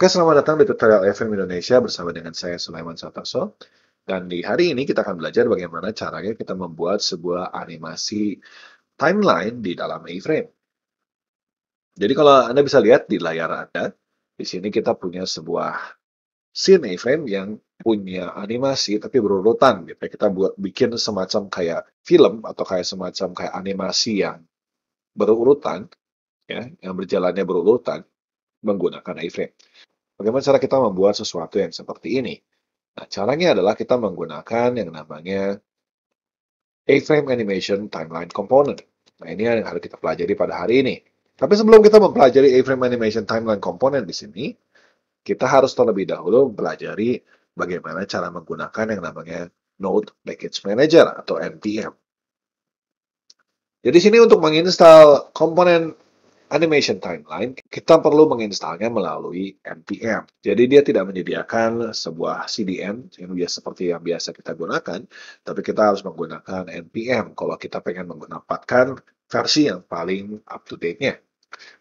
Oke, selamat datang di tutorial FM Indonesia bersama dengan saya Sulaiman Santoso. Dan di hari ini kita akan belajar bagaimana caranya kita membuat sebuah animasi timeline di dalam A-Frame. Jadi kalau Anda bisa lihat di layar Anda, di sini kita punya sebuah scene A-Frame yang punya animasi tapi berurutan gitu. Kita bikin semacam kayak film atau kayak semacam kayak animasi yang berurutan, ya, yang berjalannya berurutan menggunakan A-Frame. Bagaimana cara kita membuat sesuatu yang seperti ini? Nah, caranya adalah kita menggunakan yang namanya A-Frame Animation Timeline Component. Nah, ini yang harus kita pelajari pada hari ini. Tapi sebelum kita mempelajari A-Frame Animation Timeline Component di sini, kita harus terlebih dahulu mempelajari bagaimana cara menggunakan yang namanya Node Package Manager atau NPM. Jadi sini untuk menginstal komponen Animation Timeline, kita perlu menginstalnya melalui npm. Jadi dia tidak menyediakan sebuah CDN yang biasa seperti yang biasa kita gunakan, tapi kita harus menggunakan npm kalau kita pengen mendapatkan versi yang paling up to date-nya.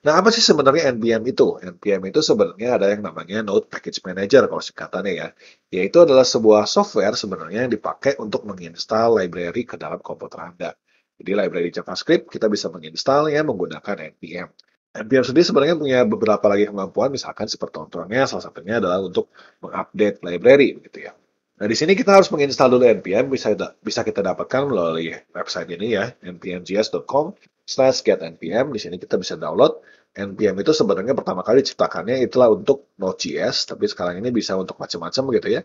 Nah, apa sih sebenarnya npm itu? npm itu sebenarnya ada yang namanya Node Package Manager kalau singkatannya ya. Yaitu adalah sebuah software sebenarnya yang dipakai untuk menginstal library ke dalam komputer Anda. Jadi library JavaScript kita bisa menginstalnya menggunakan npm. npm sendiri sebenarnya punya beberapa lagi kemampuan, misalkan seperti contohnya salah satunya adalah untuk mengupdate library, begitu ya. Nah, di sini kita harus menginstal dulu npm, bisa kita dapatkan melalui website ini ya, npmjs.com/get_npm. Di sini kita bisa download. npm itu sebenarnya pertama kali diciptakannya itulah untuk Node.js, tapi sekarang ini bisa untuk macam-macam begitu ya.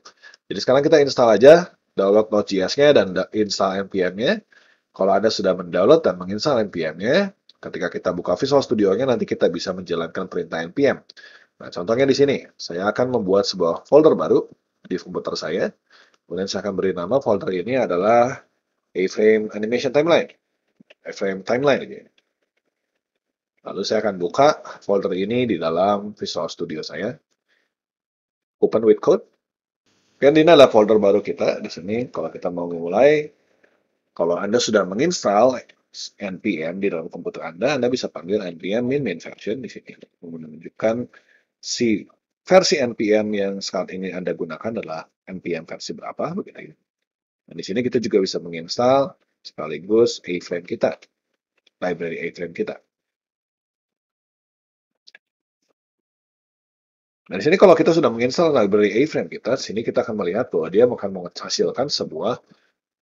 Jadi sekarang kita install aja, download Node.js-nya dan install npm-nya. Kalau Anda sudah mendownload dan menginstal npm-nya, ketika kita buka Visual Studio-nya, nanti kita bisa menjalankan perintah npm. Nah, contohnya di sini, saya akan membuat sebuah folder baru di komputer saya. Kemudian saya akan beri nama folder ini adalah A-Frame Animation Timeline. A-Frame Timeline ini. Lalu saya akan buka folder ini di dalam Visual Studio saya. Open with code. Dan ini adalah folder baru kita di sini. Kalau kita mau memulai, kalau Anda sudah menginstal npm di dalam komputer Anda bisa panggil npm min version di sini. Menunjukkan si versi npm yang saat ini Anda gunakan adalah npm versi berapa, begitu ya. Dan di sini kita juga bisa menginstal sekaligus A-Frame kita, library A-Frame kita. Nah, di sini kalau kita sudah menginstal library A-Frame kita, di sini kita akan melihat bahwa dia akan menghasilkan sebuah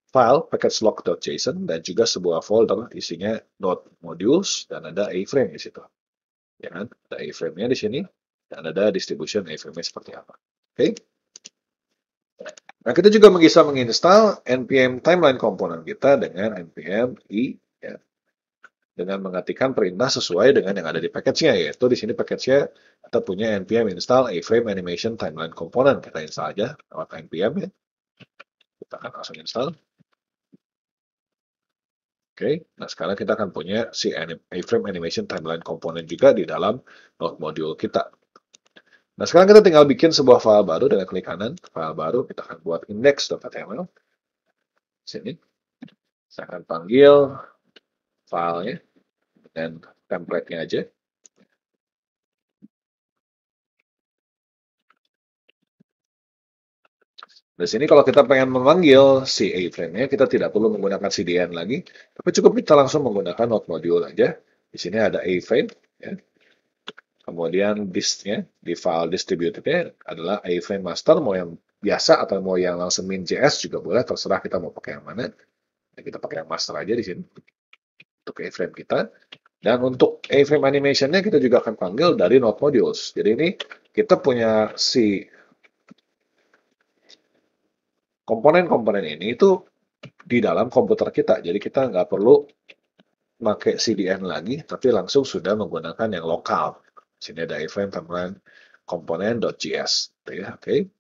file package-log.json dan juga sebuah folder isinya node modules dan ada A-Frame di situ. Ya kan? Ada A-Frame-nya di sini dan ada distribution A-Frame-nya seperti apa. Oke. Nah, kita juga bisa menginstal npm timeline komponen kita dengan npm i ya, dengan mengetikkan perintah sesuai dengan yang ada di package-nya, yaitu di sini package-nya kita punya npm install A-Frame Animation Timeline Component. Kita install aja lewat npm ya. Kita akan langsung install. Oke, nah sekarang kita akan punya si A-Frame Animation Timeline Component juga di dalam node module kita. Nah, sekarang kita tinggal bikin sebuah file baru dengan klik kanan. File baru, kita akan buat index.html. Sini. Saya akan panggil filenya dan template-nya aja. Di sini kalau kita pengen memanggil si A-Frame-nya, kita tidak perlu menggunakan CDN lagi, tapi cukup kita langsung menggunakan node module aja. Di sini ada A-Frame, ya. Kemudian dist-nya, di file distributed-nya adalah A-Frame master, mau yang biasa atau mau yang langsung min.js juga boleh, terserah kita mau pakai yang mana. Nah, kita pakai yang master aja di sini, untuk A-Frame kita. Dan untuk A-Frame animation-nya kita juga akan panggil dari node modules. Jadi ini kita punya si komponen-komponen ini itu di dalam komputer kita. Jadi kita nggak perlu pakai CDN lagi, tapi langsung sudah menggunakan yang lokal. Sini ada A-Frame timeline component.js. Ya, oke.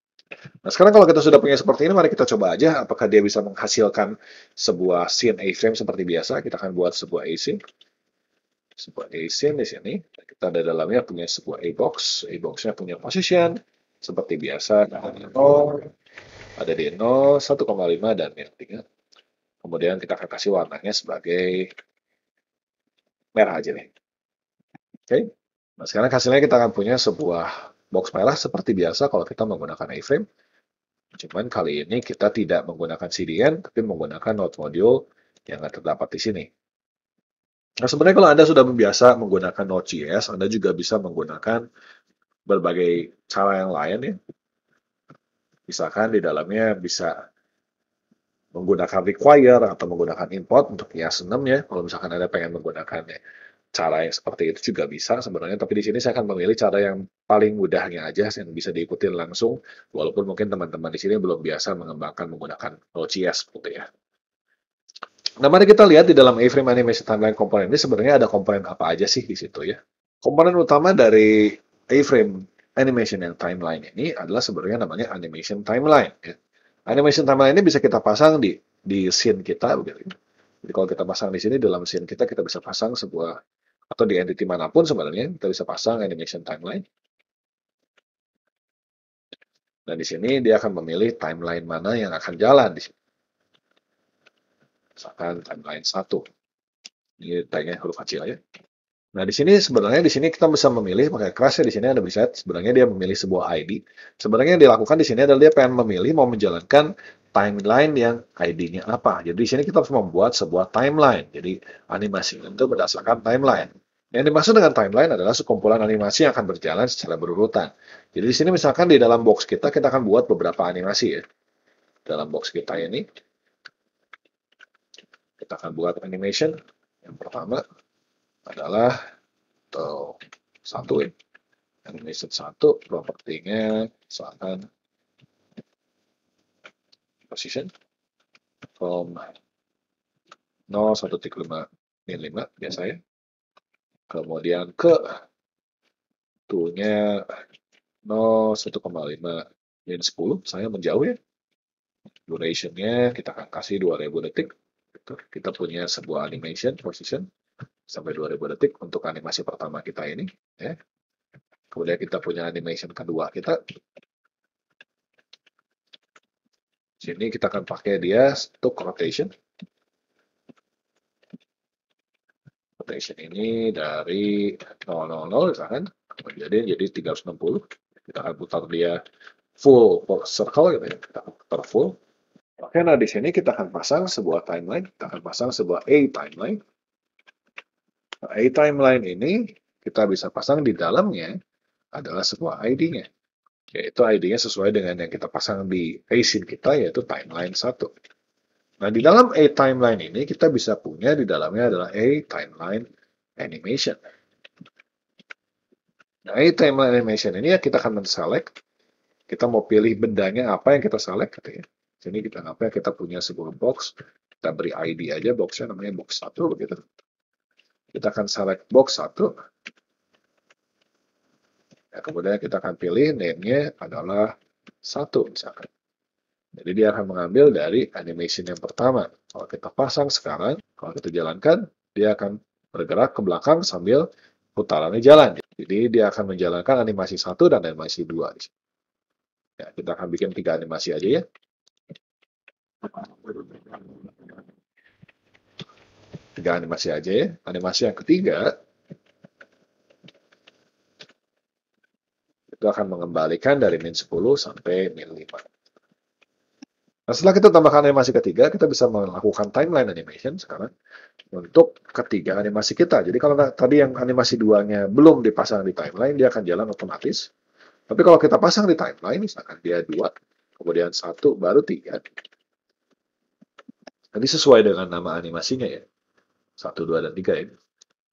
Nah, sekarang kalau kita sudah punya seperti ini, mari kita coba aja apakah dia bisa menghasilkan sebuah scene A-Frame seperti biasa. Kita akan buat sebuah A-Scene. Sebuah A-Scene di sini. Kita ada dalamnya punya sebuah A-Box. A-Box-nya punya position. Seperti biasa, ada di 0, 1,5, dan yang 3. Kemudian kita akan kasih warnanya sebagai merah aja nih. Oke. Nah, sekarang hasilnya kita akan punya sebuah box merah seperti biasa kalau kita menggunakan iframe. Cuman kali ini kita tidak menggunakan CDN, tapi menggunakan node module yang terdapat di sini. Nah, sebenarnya kalau Anda sudah biasa menggunakan Node.js, Anda juga bisa menggunakan berbagai cara yang lain ya. Misalkan di dalamnya bisa menggunakan require atau menggunakan import untuk IAS 6 ya. Kalau misalkan Anda pengen menggunakan cara yang seperti itu juga bisa sebenarnya, tapi di sini saya akan memilih cara yang paling mudahnya aja yang bisa diikuti langsung, walaupun mungkin teman-teman di sini belum biasa mengembangkan menggunakan Node.js gitu ya. Nah, mari kita lihat di dalam iframe animation timeline komponen ini sebenarnya ada komponen apa aja sih di situ ya. Komponen utama dari iframe animation yang timeline ini adalah sebenarnya namanya animation timeline ya. Animation timeline ini bisa kita pasang di scene kita begitu. Jadi kalau kita pasang di sini dalam scene kita bisa pasang sebuah atau di entity manapun sebenarnya kita bisa pasang animation timeline. Nah, di sini dia akan memilih timeline mana yang akan jalan di sini. Misalkan timeline 1. Ini tagnya huruf kecil ya. Nah, di sini sebenarnya kita bisa memilih pakai keras ya, di sini ada bisa sebenarnya dia memilih sebuah ID. Sebenarnya yang dilakukan di sini adalah dia pengen memilih mau menjalankan timeline yang ID-nya apa. Jadi di sini kita harus membuat sebuah timeline. Jadi animasi itu berdasarkan timeline. Yang dimaksud dengan timeline adalah sekumpulan animasi yang akan berjalan secara berurutan. Jadi di sini misalkan di dalam box kita akan buat beberapa animasi ya. Dalam box kita ini kita akan buat animation. Yang pertama adalah atau satu ya. Animation 1, propertinya misalkan position from 0,1,5 mm biasanya. Kemudian ke 2-nya 0,1,5 min 10, saya menjauh ya. Duration-nya kita akan kasih 2000 detik. Kita punya sebuah animation position sampai 2000 detik untuk animasi pertama kita ini ya. Kemudian kita punya animation kedua kita. Sini kita akan pakai dia untuk rotation. Rotation ini dari 000 misalkan, jadi 360. Kita akan putar dia full circle gitu ya. Kita akan putar full. Oke, nah di sini kita akan pasang sebuah timeline. Kita akan pasang sebuah A timeline. Nah, A timeline ini kita bisa pasang di dalamnya adalah sebuah ID-nya. Yaitu ID-nya sesuai dengan yang kita pasang di A scene kita, yaitu timeline 1. Nah, di dalam A timeline ini kita bisa punya di dalamnya adalah A timeline animation. Nah, A timeline animation ini ya kita akan men-select. Kita mau pilih bendanya apa yang kita select gitu ya. Sini kita apa kita punya sebuah box, kita beri ID aja boxnya namanya box 1 begitu. Kita akan select box 1. Ya, kemudian kita akan pilih name-nya adalah 1 misalkan. Jadi dia akan mengambil dari animation yang pertama. Kalau kita pasang sekarang, kalau kita jalankan, dia akan bergerak ke belakang sambil putarannya jalan. Jadi dia akan menjalankan animasi 1 dan animasi 2. Ya, kita akan bikin 3 animasi aja ya. 3 animasi aja ya. Animasi yang ketiga, itu akan mengembalikan dari min 10 sampai min 5. Nah, setelah kita tambahkan animasi ketiga, kita bisa melakukan timeline animation sekarang untuk ketiga animasi kita. Jadi kalau tadi yang animasi 2-nya belum dipasang di timeline, dia akan jalan otomatis. Tapi kalau kita pasang di timeline, misalkan dia 2, kemudian 1, baru 3. Nanti sesuai dengan nama animasinya ya. 1, 2, dan 3 ya.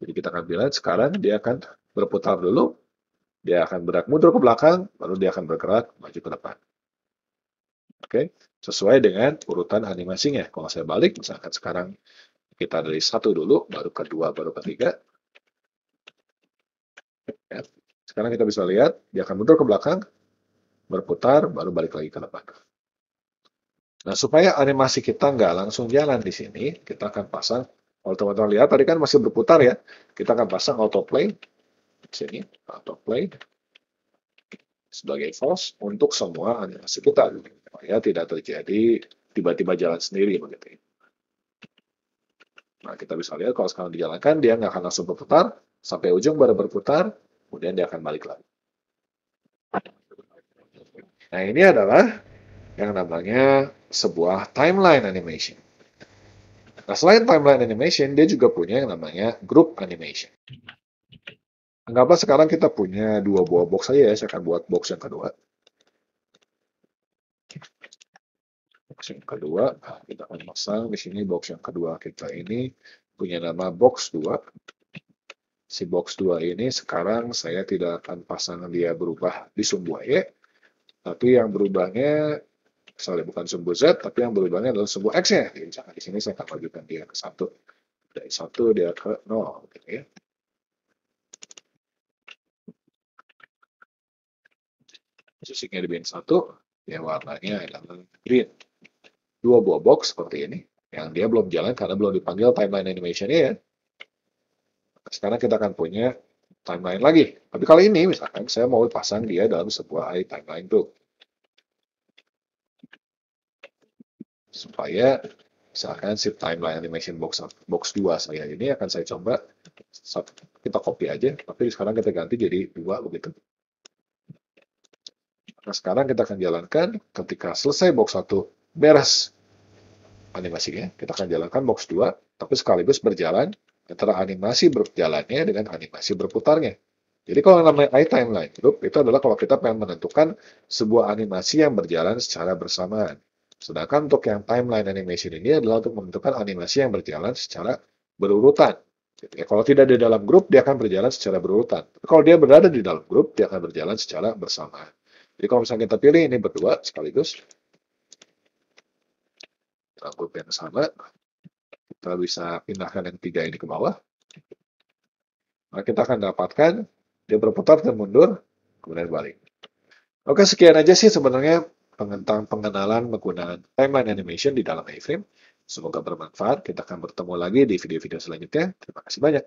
Jadi kita akan bilang sekarang dia akan berputar dulu, dia akan bergerak mundur ke belakang, baru dia akan bergerak maju ke depan. Oke, sesuai dengan urutan animasinya. Kalau saya balik, misalkan sekarang kita dari 1 dulu, baru ke 2, baru ke 3. Ya. Sekarang kita bisa lihat, dia akan mundur ke belakang, berputar, baru balik lagi ke depan. Nah, supaya animasi kita nggak langsung jalan di sini, kita akan pasang, kalau teman-teman lihat, tadi kan masih berputar ya, kita akan pasang autoplay, di sini, autoplay, sebagai false untuk semua animasi kita, supaya tidak terjadi tiba-tiba jalan sendiri begitu. Nah, kita bisa lihat kalau sekarang dijalankan, dia nggak akan langsung berputar, sampai ujung baru berputar, kemudian dia akan balik lagi. Nah, ini adalah yang namanya sebuah timeline animation. Nah, selain timeline animation, dia juga punya yang namanya group animation. Anggaplah sekarang kita punya dua buah box saja ya, saya akan buat box yang kedua. Box yang kedua, kita akan pasang di sini box yang kedua kita ini punya nama box 2. Si box 2 ini sekarang saya tidak akan pasang dia berubah di sumbu Y, tapi yang berubahnya misalnya bukan sumbu Z, tapi yang berubahnya adalah sumbu X-nya. Misalkan di sini saya akan majukan dia ke 1. Dari 1 dia ke 0. Gitu ya. Posisinya di bin 1, ya warnanya adalah green. Dua buah box seperti ini, yang dia belum jalan karena belum dipanggil timeline animation-nya ya. Sekarang kita akan punya timeline lagi. Tapi kali ini misalkan saya mau pasang dia dalam sebuah timeline group. Supaya misalkan si timeline animation box 2 saya ini akan saya coba kita copy aja, tapi sekarang kita ganti jadi 2 begitu. Nah, sekarang kita akan jalankan ketika selesai box 1 beres animasinya, kita akan jalankan box 2, tapi sekaligus berjalan antara animasi berjalannya dengan animasi berputarnya. Jadi kalau namanya iTimeline Group, itu adalah kalau kita pengen menentukan sebuah animasi yang berjalan secara bersamaan. Sedangkan untuk yang timeline animation ini adalah untuk menentukan animasi yang berjalan secara berurutan. Gitu ya. Kalau tidak di dalam grup, dia akan berjalan secara berurutan. Tapi kalau dia berada di dalam grup, dia akan berjalan secara bersamaan. Jadi kalau misalnya kita pilih ini berdua sekaligus, dalam grup yang sama, kita bisa pindahkan yang 3 ini ke bawah. Nah, kita akan dapatkan dia berputar dan mundur, kemudian balik. Oke, sekian aja sih sebenarnya tentang pengenalan penggunaan timeline animation di dalam iframe. Semoga bermanfaat. Kita akan bertemu lagi di video-video selanjutnya. Terima kasih banyak.